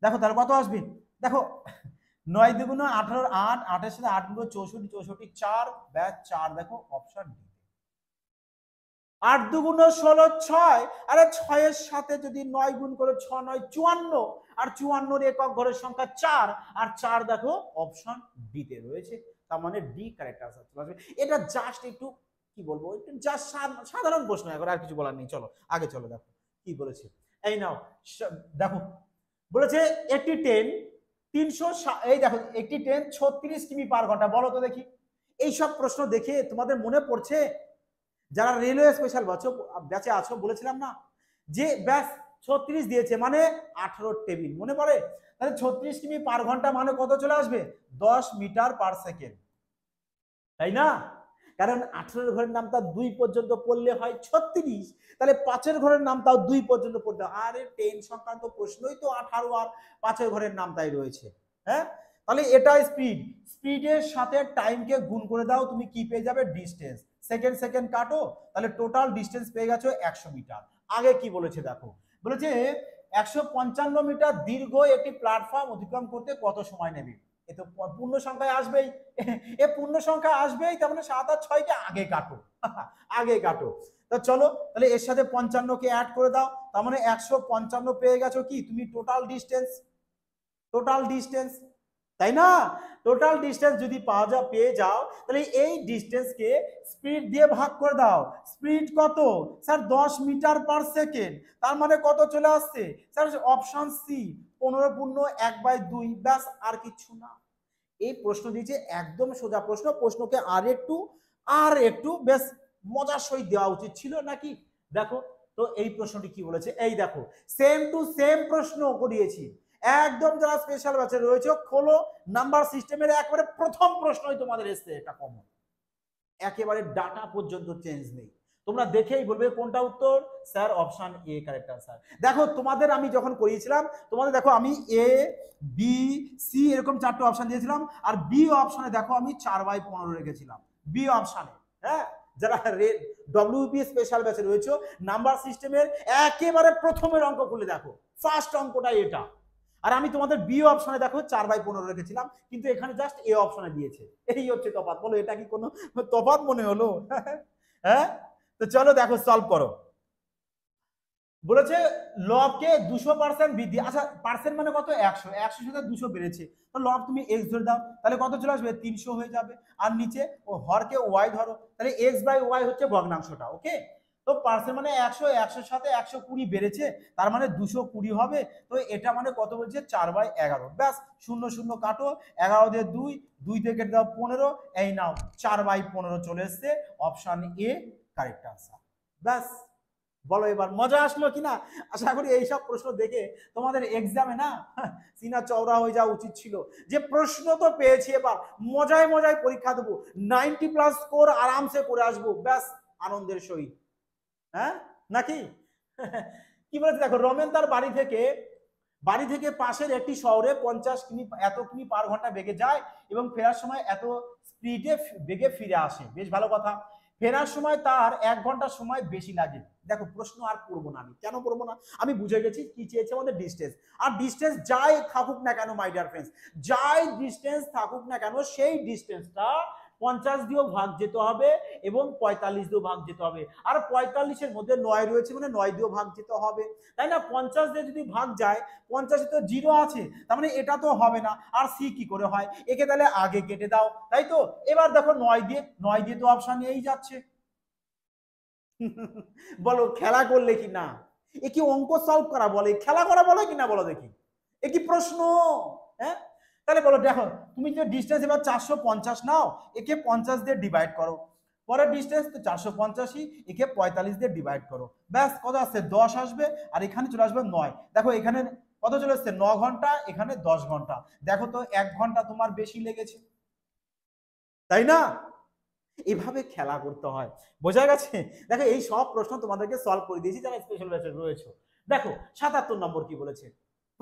দেখো তাহলে কত আসবে? দেখো 9 2 18, 8 8 এর সাথে 8 গুণ 64, 64 4, ব্যাস 4, দেখো অপশন ডি। 8 2 16 6, আরে 6 এর সাথে যদি 9 গুণ করে 6 9 54, আর 54 এর একক ঘরের সংখ্যা 4, আর 4 দেখো অপশন ডি তে রয়েছে। তার মানে ডি কারেক্ট আনসার চলে আসবে। এটা জাস্ট একটু কি বলবো, একটু জাস্ট সাধারণ প্রশ্ন, এখন আর কিছু বলার নেই। চলো আগে চলো, দেখো কি বলেছে। এই নাও দেখো, বলেছে একটি ট্রেন 300, এই দেখো একটি ট্রেন 36 কিমি পার ঘন্টা, বলো তো দেখি। এইসব প্রশ্ন দেখে তোমাদের মনে পড়ছে যারা রেলওয়ে স্পেশাল ব্যাচে আছো, বলেছিলাম না যে ব্যাস 36 দিয়েছে মানে 18 টেবিল, মনে পড়ে? তাহলে 36 কিমি পার ঘন্টা মানে কত চলে আসবে? 10 মিটার পার সেকেন্ড, তাই না? কারণ 18 ঘরের নামটা 2 পর্যন্ত পড়লে হয় 36, তাহলে 5 ঘরের নামটাও 2 পর্যন্ত পড়তে হয়। আরে টেন সংক্রান্ত প্রশ্নই তো 18 আর 5 ঘরের নামটাই রয়েছে। হ্যাঁ, তাহলে এটা স্পিড, স্পিডের সাথে টাইমকে গুণ করে দাও, তুমি কি পেয়ে যাবে? ডিস্টেন্স। সেকেন্ড সেকেন্ড কাটো, তাহলে টোটাল ডিস্টেন্স পেয়ে গেছো 100 মিটার। আগে কি বলেছে দেখো, বলেছে 155 মিটার দীর্ঘ একটি প্ল্যাটফর্ম অতিক্রম করতে কত সময় নেবে? এ তো পূর্ণ সংখ্যায় আসবেই, এ পূর্ণ সংখ্যা আসবেই, তার মানে 7 আর 6 কে আগে কাটো, আগে কাটো। তো চলো তাহলে এর সাথে 55 কে অ্যাড করে দাও, তার মানে 155 পেয়ে গেছো কি তুমি? টোটাল ডিস্টেন্স, টোটাল ডিস্টেন্স, তাই না? টোটাল ডিস্টেন্স যদি পেয়ে যাও, তাহলে এই ডিস্টেন্সকে স্পিড দিয়ে ভাগ করে দাও। স্পিড কত স্যার? 10 মিটার পার সেকেন্ড, তার মানে কত চলে আসছে স্যার? অপশন সি 15 × 1/2, ব্যাস, আর কিছু না। এই প্রশ্ন দিয়েছে একদম সোজা প্রশ্ন, প্রশ্নকে আর একটু বেশ মজার সহিত দেওয়া উচিত ছিল নাকি? দেখো তো এই প্রশ্নটি কি বলেছে, এই দেখো সেম টু সেম প্রশ্ন করিয়েছি একদম। যারা স্পেশাল ব্যাচে রয়েছে খোলো, নাম্বার সিস্টেমের একবারে প্রথম প্রশ্নই তোমাদের এসছে, এটা কমন, একেবারে ডাটা পর্যন্ত চেঞ্জ নেই। তোমরা দেখেই বলবে কোনটা উত্তর, sir option A correct answer. দেখো তোমাদের আমি যখন করিয়েছিলাম, তোমাদের দেখো আমি এ বি সি এরকম 4টে অপশন দিয়েছিলাম, আর বি অপশনে দেখো আমি 4/15 রেখেছিলাম বি অপশনে। হ্যাঁ, যারা ডব্লিউপি স্পেশাল ব্যাচে রয়েছে নাম্বার সিস্টেমের একেবারে প্রথমের অঙ্ক খুলে দেখো, ফার্স্ট অঙ্কটাই এটা। আর আমি তোমাদের বি অপশনে দেখো 4/15 রেখেছিলাম, কিন্তু এখানে জাস্ট এ অপশনে দিয়েছে। এই হচ্ছে তফাৎ। বলো এটা কি কোনো তফাৎ মনে হলো? হ্যাঁ, তো চলো দেখো সলভ করো। বলেছে লবকে 200% বৃদ্ধি, আচ্ছা পার্সেন্ট মানে কত? 100, 100 সাথে 200 বেড়েছে, তো লব তুমি x ধরে দাও, তাহলে কত চলে আসবে? 300 হয়ে যাবে। আর নিচে ও হরকে y ধরো, তাহলে x/y হচ্ছে ভগ্নাংশটা। ওকে, তো পার্সেন্ট মানে 100, 100 সাথে 120 বেড়েছে, তার মানে 220 হবে। তো এটা মানে কত বলছে? 4/11, ব্যাস, 0 0 কাটো, 11 দিয়ে 2, 2 থেকে দাও 15, এই নাও 4/15 চলে এসছে, অপশন এ কারেক্ট আনসার। ব্যাস, বলো এবার মজা আসলো কিনা? আশা করি এইসব প্রশ্ন দেখে তোমাদের এক্সামে না সিনা চওড়া হয়ে যাওয়া উচিত ছিল, যে প্রশ্ন তো পেয়েছি, এবার মজায় মজায় পরীক্ষা দেবো, 90+ স্কোর আরামসে করে আসবো, ব্যাস, আনন্দের সহিত। হ্যাঁ নাকি? কি বলেছে দেখো, রমেন তার বাড়ি থেকে পাশের একটি শহরে 50 কিমি এত কিমি পার ঘন্টা বেগে যায় এবং ফেরার সময় এত স্পিডে বেগে ফিরে আসে। বেশ ভালো কথা। ফেরার সময় তার 1 ঘন্টা সময় বেশি লাগে। দেখো প্রশ্ন আর পড়বো না, আমি কেন পড়বো না, আমি বুঝে গেছি কি চেয়েছে আমাদের, ডিস্টেন্স। আর ডিস্টেন্স যাই থাকুক না কেন মাই ডিয়ার ফ্রেন্ডস, যাই ডিস্টেন্স থাকুক না কেন, সেই ডিস্টেন্সটা 50 দিয়েও ভাগ যেতে হবে এবং 45 দিয়েও ভাগ যেতে হবে। আর 45-এর মধ্যে 9 রয়েছে মানে 9 দিয়েও ভাগ যেতে হবে, তাই না? 50 দিয়ে যদি ভাগ যায়, 50-এ তো 0 আছে, তার মানে এটা তো হবে না। আর সি কি করে হয়? একে তাহলে আগে কেটে দাও, তাই তো? এবার দেখো 9 দিয়ে তো অপশন এই যাচ্ছে। বলো খেলা করলে কি না? এ কি অঙ্ক সলভ করা বলে, খেলা করা বলে কি না বলো দেখি? এ কি প্রশ্ন? হ্যাঁ, তাহলে বলো দেখো, তুমি যে ডিস্টেন্স এবার 450 নাও, একে 50 দিয়ে ডিভাইড করো, পরের ডিস্টেন্স তো 485, একে 45 দিয়ে ডিভাইড করো, ব্যাস কত আসছে? 10 আসবে। আর এখানে চলে আসবে 9। দেখো এখানে কত চলে আসছে? 9 ঘন্টা, এখানে 10 ঘন্টা। দেখো তো 1 ঘন্টা তোমার বেশি লেগেছে, তাই না? এভাবে খেলা করতে হয়, বোঝা গেছে? দেখো এই সব প্রশ্ন তোমাদেরকে সলভ করে দিয়েছি যারা স্পেশাল ব্যাচে রয়েছে। দেখো 77 নম্বর কি বলেছে,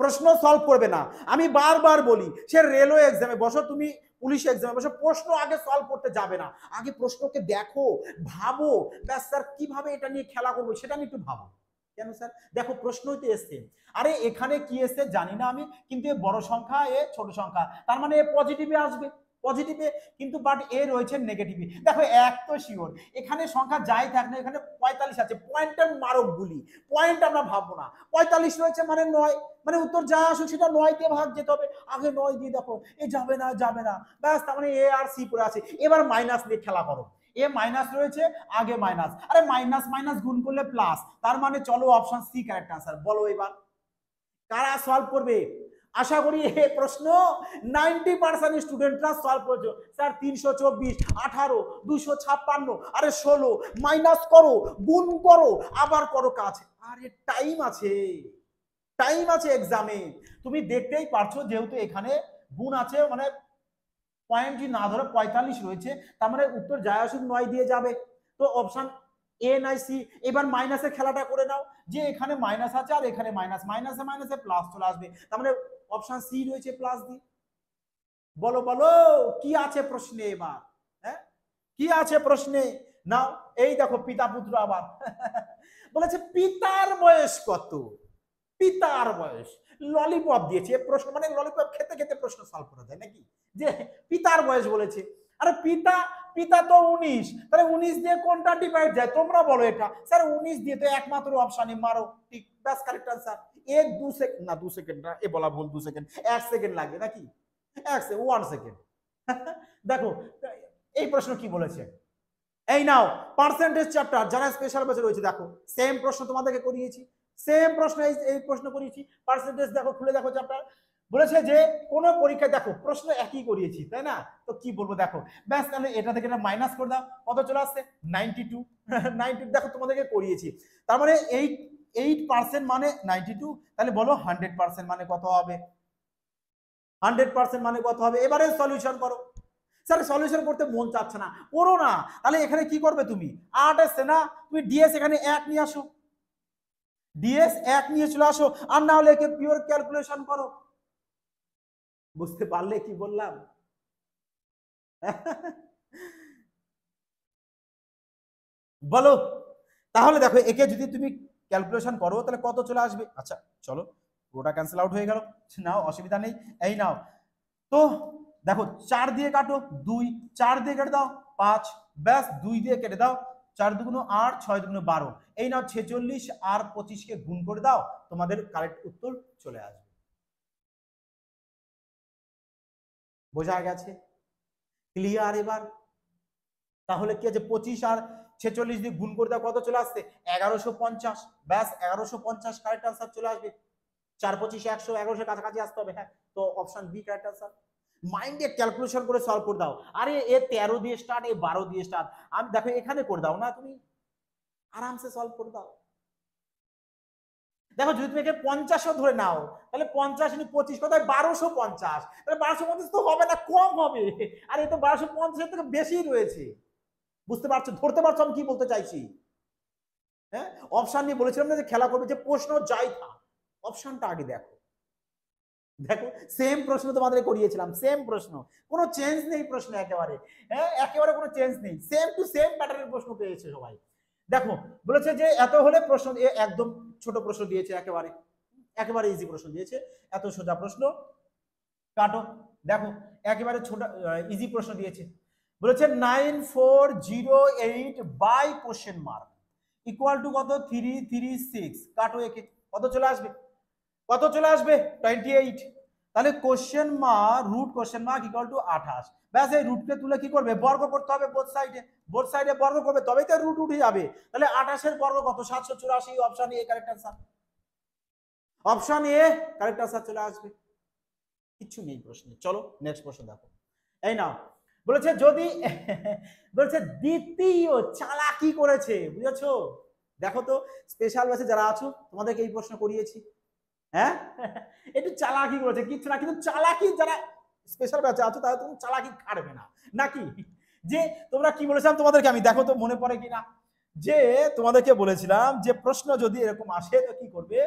প্রশ্ন সলভ করবে না। আমি বারবার বলি, সে রেলওয়ে এক্সামে বসো, তুমি পুলিশ এক্সামে বসো, প্রশ্ন আগে সলভ করতে যাবে না, আগে প্রশ্নকে দেখো, ভাবো, ব্যাস স্যার কিভাবে এটা নিয়ে খেলা করবো সেটা নিয়ে একটু ভাবো। কেন স্যার? দেখো প্রশ্নই তো এসছে, আরে এখানে কি এসছে জানি না আমি, কিন্তু এ বড় সংখ্যা, এ ছোট সংখ্যা, তার মানে এ পজিটিভে আসবে, পজিটিভে, কিন্তু বাট এ রয়েছে নেগেটিভে। দেখো এক তো শিওর, এখানে সংখ্যা যাই থাক না, এখানে 45 আছে, পয়েন্টের মারক গুলি, পয়েন্ট আমরা ভাববো না। 45 রয়েছে মানে 9, মানে উত্তর যা আসুক সেটা 9 দিয়ে ভাগ যেতে হবে। আগে 9 দিয়ে দেখো, এ যাবে না যাবে না, ব্যাস, তার মানে এ আর সি পড়ে আছে। এবার মাইনাস দিয়ে খেলা করো, এ মাইনাস রয়েছে, আগে মাইনাস, আরে মাইনাস মাইনাস গুণ করলে প্লাস, তার মানে চলো অপশন সি কারেক্ট আনসার। বলো এবার কারা সলভ করবে? আশা করি এই প্রশ্ন 90% স্টুডেন্টরা সলভ করেছো। স্যার 324, 18, 256, আরে 16, মাইনাস করো, গুণ করো, আবার করো কাজ। আরে টাইম আছে, টাইম আছে এক্সামে। তুমি দেখতেই পারছো যেহেতু এখানে গুণ আছে, মানে পয়েন্ট যদি না ধরে 45 রয়েছে, তার মানে উত্তর যায় আসুক 9 দিয়ে যাবে। তো অপশন এ নাই সি। এবার মাইনাসের খেলাটা করে নাও, যে এখানে মাইনাস আছে আর এখানে মাইনাস, মাইনাসে মাইনাসে প্লাস চলে আসবে, তার মানে অপশন সি রয়েছে প্লাস দি। বলো বলো কি আছে প্রশ্নে এবার, হ্যাঁ কি আছে প্রশ্নে? নাও এই দেখো পিতা পুত্র আবার বলেছে পিতার বয়স কত? পিতার বয়স, ললিপপ দিয়েছে প্রশ্ন, মানে ললিপপ খেতে খেতে প্রশ্ন সলভ করা যায় নাকি? যে পিতার বয়স বলেছে, আরে পিতা, পিতা তো 19, তাহলে 19 দিয়ে কোনটা ডিভাইড যায় তোমরা বলো। এটা স্যার 19 দিয়ে তো একমাত্র অপশনে মারো, ঠিক, ব্যাস কারেক্ট আনসার। 1 2 সেকেন্ড না, 2 সেকেন্ড না, এ বলা ভুল, 2 সেকেন্ড, 1 সেকেন্ড লাগে নাকি? 1 সেকেন্ড দেখো এই প্রশ্ন কি বলেছে, এই নাও পার্সেন্টেজ চ্যাপ্টার যারা স্পেশাল ব্যাচে রয়েছে, দেখো সেম প্রশ্ন তোমাদেরকে করিয়েছি, সেম প্রশ্ন, এই প্রশ্ন করিয়েছি। পার্সেন্টেজ দেখো, খুলে দেখো চ্যাপ্টার। বলেছে যে কোন পরীক্ষায়, দেখো প্রশ্ন একই করিয়েছি তাই না, তো কি বলবো দেখো, ব্যাস তাহলে এটা থেকে এটা মাইনাস করে দাও, কত চলে আসছে 92 92 দেখো তোমাদেরকে করিয়েছি, তার মানে 8% মানে 92, তাহলে বলো 100% মানে কত হবে? 100% মানে কত হবে? এবারে সলিউশন করো। স্যার সলিউশন করতে মন চাচ্ছে না, করো না, তাহলে এখানে কি করবে তুমি? 8 আসছে না, তুমি ডিএস এখানে 1 নিয়ে আসো, ডিএস 1 নিয়ে চলে আসো, আর না হলে একে পিওর ক্যালকুলেশন করো। বুঝতে পারলে কি বললাম? বলো তাহলে দেখো একে যদি তুমি ক্যালকুলেশন করো তাহলে কত চলে আসবে? আচ্ছা চলো পুরোটা ক্যান্সেল আউট হয়ে গেল, নাও অসুবিধা নেই, এই নাও তো দেখো 4 দিয়ে কাটো 2, 4 দিয়ে কেটে দাও 5, ব্যাস 2 দিয়ে কেটে দাও, 4 দুগুণ 8, 6 দুগুণ 12, এই নাও 46 আর 25 কে গুণ করে দাও, তোমাদের কারেক্ট উত্তর চলে আসবে। বোঝা গেছে? ক্লিয়ার এবার? তাহলে কি আছে, 25 আর 46 দিয়ে গুণ করে দাও, কত চলে আসছে? 1150, ব্যাস 1150 কারেক্ট আনসার চলে আসবে। 4 25 100, 1100 কাছাকাছি আসতে হবে, হ্যাঁ, তো অপশন বি কারেক্ট আনসার। মাইন্ডে ক্যালকুলেশন করে সলভ করে দাও। আরে এ 13 দিয়ে স্টার্ট, এ 12 দিয়ে স্টার্ট, আমি দেখো এখানে করে দাও না, তুমি আরামসে সলভ করে দাও। দেখো যদি তুমি একে 50ও ধরে নাও, তাহলে 50 × 25 কত হয়? 1250, তাহলে 1250 তো হবে না, কম হবে, আর এই তো 1250 এর থেকে বেশি রয়েছে। বুঝতে পারছো, ধরতে পারছো আমি কি বলতে চাইছি? হ্যাঁ, অপশন নিয়ে বলেছিলাম না যে খেলা করবে, যে প্রশ্ন যাই থাক অপশনটা আগে দেখো। দেখো সেম প্রশ্ন তোমাদের করিয়েছিলাম, সেম প্রশ্ন, কোনো চেঞ্জ নেই প্রশ্ন, একেবারে, হ্যাঁ একেবারে কোনো চেঞ্জ নেই, সেম টু সেম প্যাটার্নের প্রশ্ন পেয়েছে সবাই। দেখো বলেছে যে এত হলে প্রশ্ন, একদম ছোট প্রশ্ন দিয়েছে, একেবারে একেবারে ইজি প্রশ্ন দিয়েছে, এত সোজা প্রশ্ন কাটো। দেখো একেবারে ছোট ইজি প্রশ্ন দিয়েছে, বলেছে 9408 by question mark equal to কত? 336, কাটো একে, কত চলে আসবে? কত চলে আসবে? 28। তাহলে question mark, root question mark equal to 28, ব্যাস এই রুটকে তুলে কি করবে? বর্গ করতে হবে বোথ সাইডে, বোথ সাইডে বর্গ করবে তবেই তো রুট উঠে যাবে। তাহলে 28 এর বর্গ কত? 784, option A correct answer, option A correct answer চলে আসবে, কিচ্ছু নেই প্রশ্নে। চলো নেক্সট প্রশ্ন দেখো, এই নাও বলেছে যদি বলেছে দ্বিতীয় চালাকি করেছে, বুঝেছো? দেখো তো স্পেশাল ব্যাচে যারা আছো তোমাদেরকে এই প্রশ্ন করিয়েছি, হ্যাঁ একটু চালাকি করেছে, কিচ্ছু না, কিন্তু চালাকি যারা স্পেশাল ব্যাচে আছো তাহলে তুমি চালাকি খাটবে না নাকি? যে তোমরা কি বলেছিলাম তোমাদেরকে, আমি দেখো তো মনে পড়ে কিনা, যে তোমাদেরকে বলেছিলাম যে প্রশ্ন যদি এরকম আসে তো কি করবে,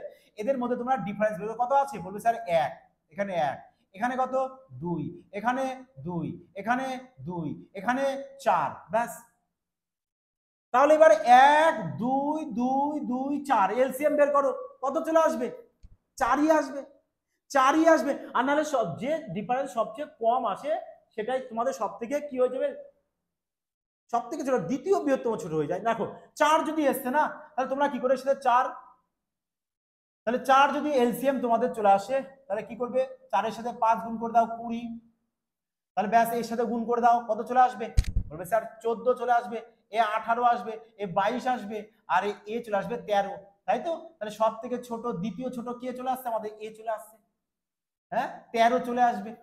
এদের মধ্যে তোমরা ডিফারেন্স বের কত আছে, বলবে স্যার 1, এখানে 1, এখানে কত 2, এখানে 2, এখানে 2, এখানে 4, ব্যাস। তাহলে এবার 1 2 2 2 4 এলসিএম বের করো, কত চলে আসবে? 4ই আসবে, 4ই আসবে। আর নাহলে যে ডিফারেন্স সবচেয়ে কম আসে সেটাই তোমাদের সব থেকে কি হয়ে যাবে, সব থেকে ছোট, দ্বিতীয় বৃহত্তম ছোট হয়ে যায়। দেখো 4 যদি এসছে না, তাহলে তোমরা কি করে সেটা 4, তাহলে 4 যদি এলসিএম তোমাদের চলে আসে, তাহলে কি করবে, 4 এর সাথে 5 গুণ করে দাও 20, তাহলে ব্যাস এর সাথে গুণ করে দাও, কত চলে আসবে, বলবে স্যার 14 চলে আসবে, এ 18 আসবে, এ 22 আসবে, আর এ চলে আসবে 13, তাই তো? তাহলে সব থেকে ছোট দ্বিতীয় ছোট কে চলে আসছে, আমাদের এ চলে আসছে, হ্যাঁ 13 চলে আসবে।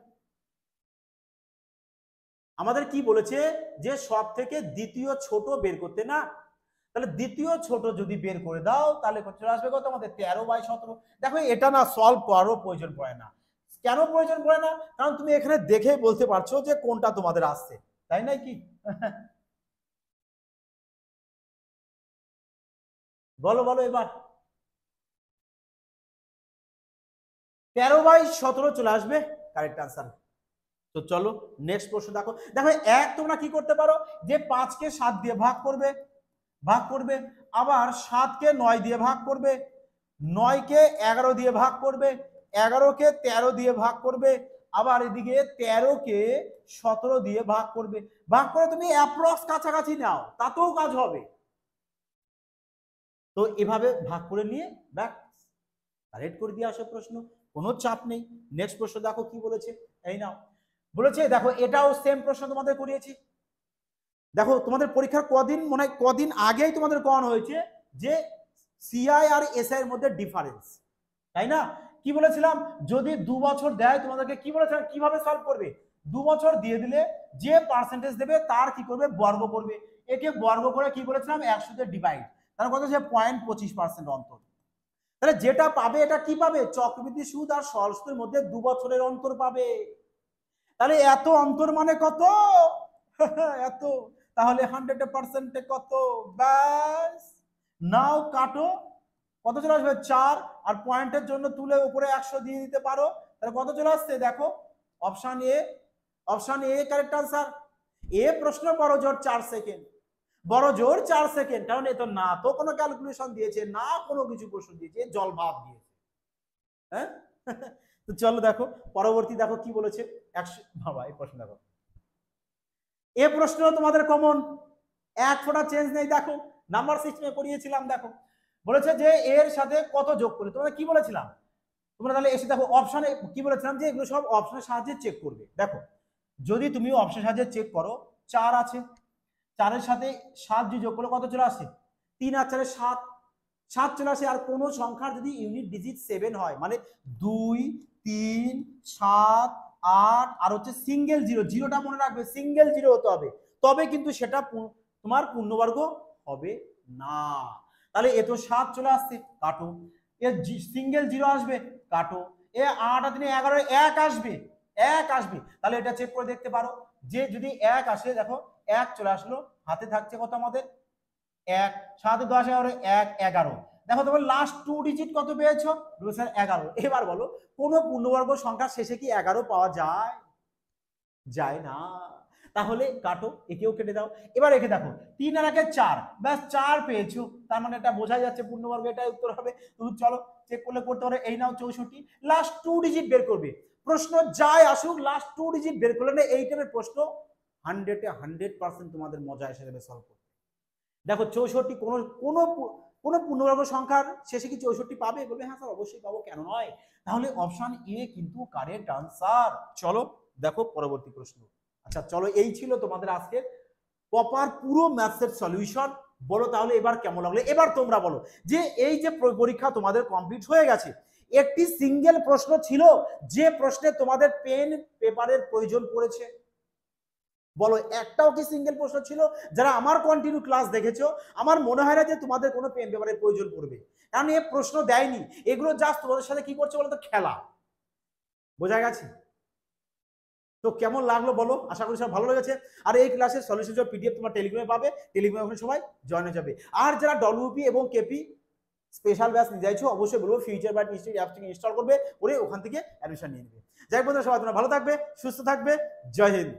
আমাদের কি বলেছে যে সব থেকে দ্বিতীয় ছোট বের করতে না, তাহলে দ্বিতীয় ছোট যদি বের করে দাও তাহলে চলে আসবে কত, আমাদের 13/17। দেখো এটা না সলভ করারও প্রয়োজন পড়ে না। কেন প্রয়োজন পড়ে না, কারণ তুমি এখানে দেখেই বলতে পারছো যে কোনটা তোমাদের আসছে, তাই নাই কি? বলো বলো এবার, 13/17 চলে আসবে কারেক্ট আনসার। তো চলো নেক্সট প্রশ্ন দেখো। দেখো এক তোমরা কি করতে পারো, যে 5কে 7 দিয়ে ভাগ করবে, আবার 7কে 9 দিয়ে ভাগ করবে, 9কে 11 দিয়ে ভাগ করবে, 11কে 13 দিয়ে ভাগ করবে, আবার এদিকে 13কে 17 দিয়ে ভাগ করবে। ভাগ করে তুমি অ্যাপ্রক্স কাছাকাছি নাও, তাতেও কাজ হবে। তো এভাবে ভাগ করে নিয়ে ব্যাক কারেক্ট করে দিয়ে আসো প্রশ্ন, কোনো চাপ নেই। নেক্সট প্রশ্ন দেখো কি বলেছে, এই নাও বলেছে, দেখো এটাও সেম প্রশ্ন তোমাদের করিয়েছি। দেখো তোমাদের পরীক্ষার কদিন মনে হয় কদিন আগেই তোমাদের করানো হয়েছে যে সিআই আর এসআই এর মধ্যে ডিফারেন্স, তাই না? কি বলেছিলাম, যদি 2 বছর দেয় তোমাদেরকে কি বলেছিলাম কিভাবে সলভ করবে, 2 বছর দিয়ে দিলে যে পার্সেন্টেজ দেবে তার কি করবে, বর্গ করবে, একে বর্গ করে কি বলেছিলাম 100 তে ডিভাইড, তার কত হচ্ছে 0.25% অন্তর। তাহলে যেটা পাবে এটা কি পাবে, চক্রবৃদ্ধি সুদ আর সরল সুদের মধ্যে 2 বছরের অন্তর পাবে। তাহলে এত অন্তর মানে কত, এত, তাহলে 100% কত, ব্যাস নাও কাটো, কত চলে আসবে 4, আর পয়েন্টের জন্য তুলে উপরে 100 দিয়ে দিতে পারো, তাহলে কত চলে আসছে দেখো, অপশন এ কারেক্ট আনসার। এ প্রশ্ন বড় জোর 4 সেকেন্ড, বড় জোর 4 সেকেন্ড, কারণ এ তো না তো কোনো ক্যালকুলেশন দিয়েছে না কোনো কিছু প্রশ্ন দিয়েছে, জল ভাব দিয়েছে, হ্যাঁ। তো চলো দেখো পরবর্তী দেখো কি বলেছে, 100 বাবা এই প্রশ্ন দেখো, এ প্রশ্ন তোমাদের কমন, এক ফোঁটা চেঞ্জ নেই। দেখো নাম্বার সিস্টেমে পড়িয়েছিলাম, দেখো বলেছে যে এর সাথে কত যোগ করে, তোমরা কি বলেছিলাম, তোমরা তাহলে এসে দেখো অপশনে কি বলেছিলাম যে এগুলো সব অপশনের সাহায্যে চেক করবে। দেখো যদি তুমি অপশনের সাহায্যে চেক করো, 4 আছে, 4 এর সাথে 7 যোগ করলে কত চলে আসে, 3 আর 4 7, 7 চলে আসে। আর কোন সংখ্যার যদি ইউনিট ডিজিট 7 হয়, মানে 2 3 7 8 আর হচ্ছে সিঙ্গেল জিরো, জিরোটা মনে রাখবে সিঙ্গেল জিরো হতে হবে, তবে কিন্তু সেটা তোমার পূর্ণবর্গ হবে না। তাহলে এ তো 7 চলে আসছে, কাটো, এ সিঙ্গেল জিরো আসবে, কাটো, এ 8 আর 3 11 এক আসবে, তাহলে এটা চেক করে দেখতে পারো যে যদি 1 আসে, দেখো 1 চলে আসলো, হাতে থাকছে কত আমাদের 1, 7 10 11 1 11, দেখো তোমার লাস্ট 2 ডিজিট কত পেয়েছো, স্যার 11। এবার বলো কোন পূর্ণবর্গ সংখ্যা শেষে কি 11 পাওয়া যায়, যায় না, তাহলে কাটো, একেও কেটে দাও। এবার একে দেখো 3 আর 1 4, ব্যাস 4 পেয়েছো, তার মানে এটা বোঝা যাচ্ছে পূর্ণবর্গ, এটাই উত্তর হবে। তুমি চলো চেক করলে করতে পারো, এই নাও 64, লাস্ট 2 ডিজিট বের করবে, প্রশ্ন যাই আসুক লাস্ট 2 ডিজিট বের করলে না এই টাইপের প্রশ্ন 100% তোমাদের মজা এসে যাবে সলভ করতে। দেখো 64 কোনো পূর্ণবর্গ সংখ্যার শেষে কি 64 পাবে, বলবে হ্যাঁ স্যার অবশ্যই পাবো, কেন নয়, তাহলে অপশন এ কিন্তু কারেক্ট আনসার। চলো দেখো পরবর্তী প্রশ্ন। আচ্ছা চলো এই ছিল তোমাদের আজকে প্রপার পুরো ম্যাথসের সলিউশন। বলো তাহলে এবার কেমন লাগলো, এবার তোমরা বলো যে এই যে পরীক্ষা তোমাদের কমপ্লিট হয়ে গেছে, একটি সিঙ্গেল প্রশ্ন ছিল যে প্রশ্নে তোমাদের পেন পেপারের প্রয়োজন পড়েছে, বলো একটাও কি সিঙ্গেল প্রশ্ন ছিল, যারা আমার কন্টিনিউ ক্লাস দেখেছো আমার মনে হয় না যে তোমাদের কোনো পেন পেপারের প্রয়োজন পড়বে, কারণ এ প্রশ্ন দেয়নি, এগুলো জাস্ট তোমাদের সাথে কি করছে বলো তো, খেলা, বোঝা গেছে? তো কেমন লাগলো বলো, আশা করি সব ভালো লেগেছে। আর এই ক্লাসের সলিউশন পিডিএফ তোমার টেলিগ্রামে পাবে, টেলিগ্রামে সবাই জয়েন হয়ে যাবে। আর যারা ডব্লিউপি এবং কেপি স্পেশাল ব্যাচ নিয়ে যাইছো অবশ্যই বলবো ফিউচার ব্যাট নিশ্চয়ই অ্যাপটিকে ইনস্টল করবে, করে ওখান থেকে অ্যাডমিশন নিয়ে নেবে। যাই বন্ধুরা সবাই তোমরা ভালো থাকবে, সুস্থ থাকবে, জয় হিন্দ।